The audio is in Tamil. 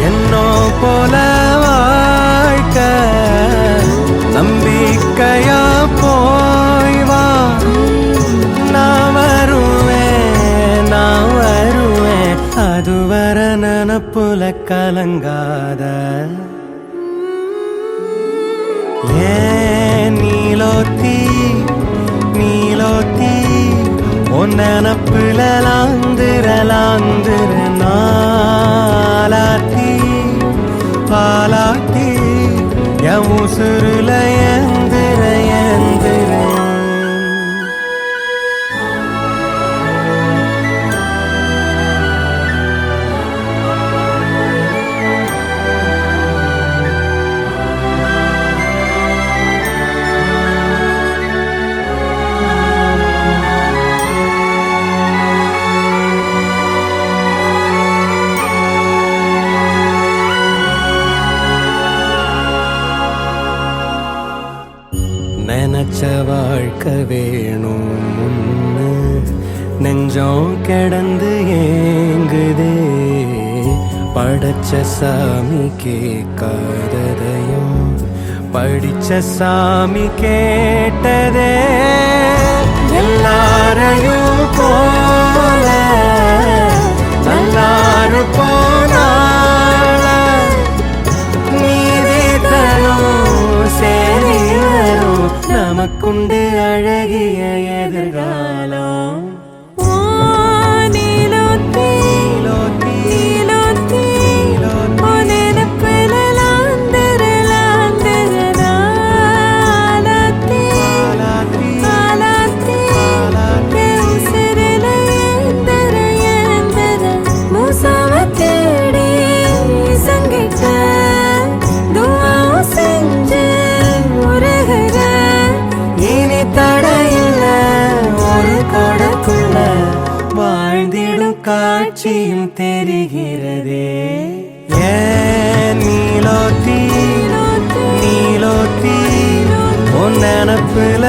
என்னோ போல வாழ்க்க நம்பிக்கையா போய் வா. நான் வருவேன் அதுவர நினப்புல கலங்காத. ஏன் நீலோத்தி உன் நினப்புல லாந்துர நாளாத்தி பாலாத்தி என் உசுருல ஏந்திர. நினைச்ச வாழ்க்கை வேணும் முன்னு நெஞ்சம் கிடந்து ஏங்குதே. படைச்ச சாமி கேட்காததையும் படிச்ச சாமி கேட்டதே. எல்லாரையும் போல நல்லாரு போனால நீதி தரும் சேரி வரும் நமக்குண்டு அழகிய எதிர்காலம். காட்சியும் தெரிகிறதே. ஏன் நீலோத்தி உன் நினப்புல